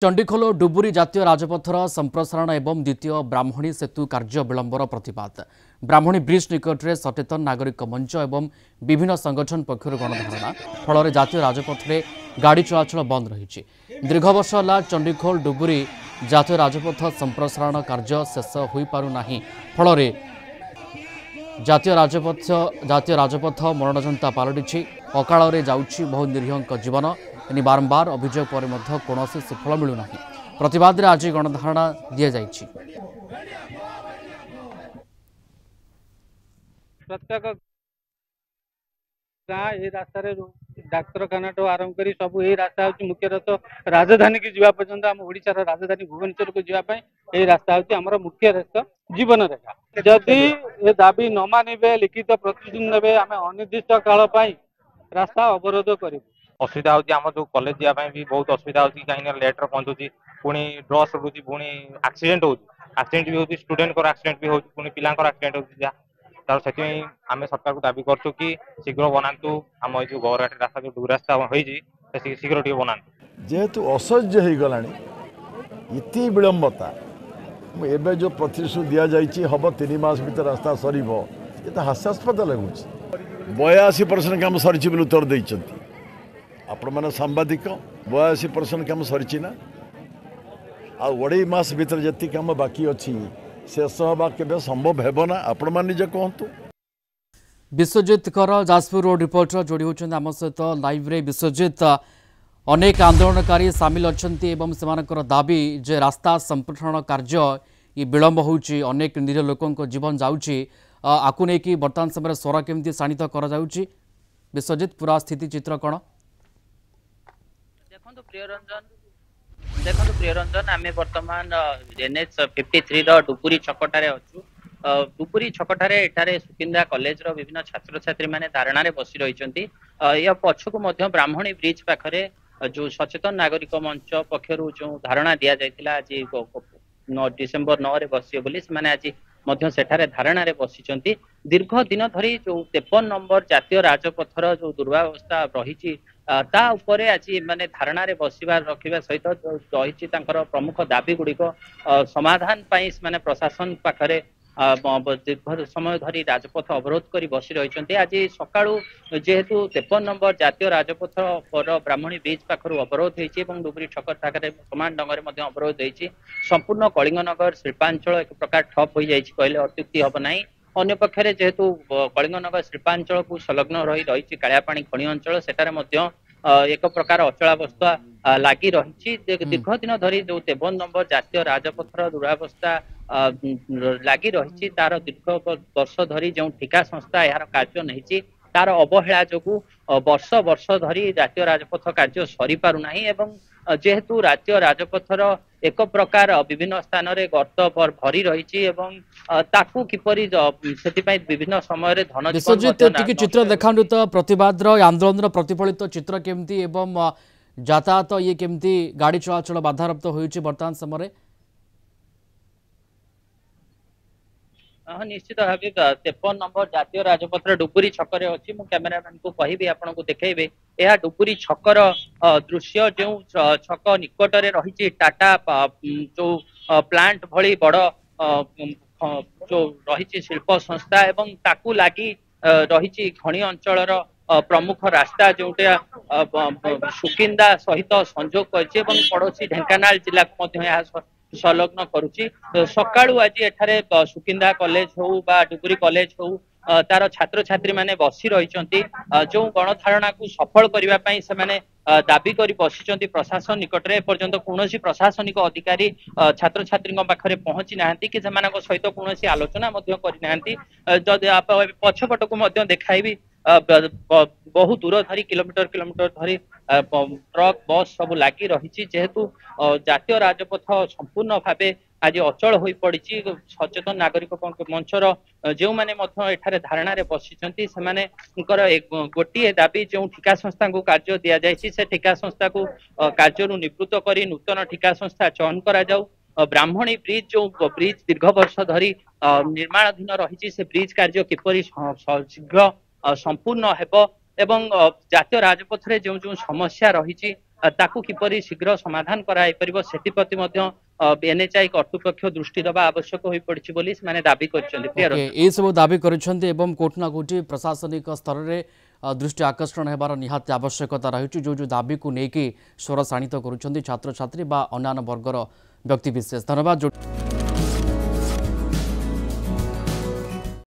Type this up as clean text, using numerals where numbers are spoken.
चंडीखोल डुबुरी जातीय राजपथर संप्रसारण एवं द्वितीय ब्राह्मणी सेतु कार्य विलंबर प्रतिवाद ब्राह्मणी ब्रिज निकट में सचेतन नागरिक मंच एवं विभिन्न संगठन पक्षर गणधारणा फल जातीय राजपथ में गाड़ी चलाचल बंद रही दीर्घ वर्ष है चंडीखोल डुबुरी जातीय राजपथ संप्रसारण कार्य शेष हो पारना फल जातीय राजपथ मरणजंता पलटि अकाल जाऊँगी बहु निरीह जीवन बारंबार अभियोग पर कौन सुफल मिलूना प्रतिवाद आज गणधारणा दि जाइए। प्रत्येक गाँ ये रास्ता डाक्तखाना आरंभ कर सब यही रास्ता हूँ मुख्य रथ राजधानी की जीवा पर्यंत आम ओडिशार राजधानी भुवनेश्वर को जीवाई यही रास्ता हूँ आमर मुख्य रास्ता जीवन रेखा जदि ये दाबी न मानवे लिखित प्रतिदिन ने आम अनिर्दिष्ट काल रास्ता अवरोध करूँ। असुविधा होती आम जो कॉलेज जावाई भी बहुत असुविधा होती कहीं लेट पहुंचुची पुणी ड्रस रुची पुणी एक्सीडेंट होक्सीडेंट भी होती स्टूडेंट को एक्सीडेंट भी होती पुणी पिला एक्सीडेंट होती तार से आम सरकार को दाबी करूँ कि शीघ्र बनातु आम जो गौरघाट रास्ता जो डुब रास्ता होती शीघ्र टे बनातु जेहेतु असह्य हो गला इति विलंबता एवं जो प्रतिश्रुति दि जाइए हम 3 मास भर रास्ता सर ये तो हास्यास्पद लगुच 82% काम सरी बोली उत्तर देते आपण मैंने सांबादिक 82% काम सरी ना आ मास भर जी कम बाकी अच्छी शेष हवा के संभव हेबना आपण मैंने निजे कहतु। विश्वजित कर जाजपुर रोड रिपोर्टर जोड़ी होती आम सहित लाइव रे विश्वजित अनेक आंदोलनकारी सामिल अच्छा से दाबी जे रास्ता संप्रसारण कार्य ये विलंब होउची अनेक निरीह लोकों जीवन जाउची आकु नहीं कि वर्तमान समय स्वर केमती शाणित कर जाउची विश्वजित पूरा स्थिति चित्र कौन देखो प्रियरंजन आम बर्तमान NH 53 डुबुरी छकटार अच्छु डुबुरी छकटार एठारे सुकिंदा कॉलेज रो विभिन्न छात्र छात्री माने धारणा रे बसी रही या पछकु मध्य ब्राह्मणी ब्रिज पाखरे जो सचेतन नागरिक मंच पक्षरु जो धारणा दिया जायतिला आज डिसेम्बर 9 रे बसियो बोली से आज मध्य सेठारे धारणा रे बसिचंती दीर्घ दिन धरी जो 53 नंबर जातीय राजपथर जो दुर्व्यवस्था रही ता उपरे आज माने धारणा रे बसिबार रखिबा सहित रही प्रमुख दाबी गुड़िक समाधान पाई माने प्रशासन पाखरे दीर्घ समय धरी राजपथ अवरोध कर बसी रही आज सकाळु जेहेतु 53 नंबर जातीय राजपथ पर ब्राह्मणी ब्रिज पाखर अवरोध होती डुबुरी छक ठाकर समान ढंग से अवरोध होती संपूर्ण कलिंगनगर शिल्पांचल एक प्रकार ठप हो जाए कहले अत्युक्ति हम ना अन्य पक्षरे जेहेतु कलिंगनगर शिल्पांचल को संलग्न रही कालियापाणी खनि अंचल सेटारे एक प्रकार अचलावस्था लगी रही दीर्घ दिन धरी जो 53 नंबर जातीय राजपथर दुरावस्था लगी रही तार दीर्घ वर्ष धरी जो ठिका संस्था यार कार्य नहीं तार अवहेला जो वर्ष वर्ष धरी जातीय राजपथ कार्य सरी पारुना एवं जेहेतु राज्य राजपथर एक प्रकार विभिन्न स्थान रे गर्त पर भरी रही ताकू किपरि सेतिपई विभिन्न समय धन विश्वजित चित्र देखाणु तो प्रतिवाद आंदोलन प्रतिफलित चित्र केमती एवं यातायात ये केमती गाड़ी चलाचल बाधाप्राप्त होइछि वर्तमान समय निश्चित भाव 53 नंबर जातीय राजपथ डुबुरी छकर अच्छी मु कैमेरामैन को कहि आपन को देखेबे यह डुबुरी छकर दृश्य जो छक निकट रे रही टाटा जो प्लांट भली बड़ जो रही शिल्प संस्था एवं ताकू लगी रही खनि अंचल प्रमुख रास्ता जोटा सुकिंदा सहित संजोग कर पड़ोसी ढेंकानाल जिला को संलग्न करुच्ची सकाळु आज एठारे सुकिंदा कॉलेज हो बा डुबुरी कॉलेज हो तार छात्र छात्री माने बसी रही जो गणधारणा को सफल करने से दाबी कर बसी प्रशासन निकट में पर्यंत कौन प्रशासनिक अधिकारी छात्र छात्री पाखे पहुंची ना कि सहित कौन आलोचना करना पछपट को देखाई बहु दूर धरी किलोमीटर धरी ट्रक बस सब लगी रही जेहेतु जातीय राजपथ संपूर्ण भाव आज अचल हो पड़ी सचेतन नागरिक मंचर जो मैंने एठारे धारणा रे बसी गोटे दाबी जो ठिका संस्था को कार्य दि जाए से ठिका संस्था को कार्य निवृत्त कर नूतन ठिका संस्था चयन करा जाऊ ब्राह्मणी ब्रिज जो ब्रिज दीर्घ वर्ष धरी निर्माणाधीन रही से ब्रिज कार्य किपरि शीघ्र संपूर्ण हेब एवं जातीय राजपथ रे जो समस्या रही ताकू किपरि शीघ्र समाधान कराई परिबो सेतिप्रति मध्य एनएचआई कर्तृपक्ष दृष्टि दबा आवश्यक होई पड़छि बोली माने दाबी करछन्ती प्रिय ओके ए सब दाबी करछन्ती एवं कोर्ट ना कोठी प्रशासनिक स्तर रे दृष्टि आकर्षण हेबार निहाती आवश्यकता रही जो दाबी को लेकिन स्वर शाणित करुछन्ती छात्र छात्री बा अन्य वर्गर व्यक्तिविशेष। धन्यवाद।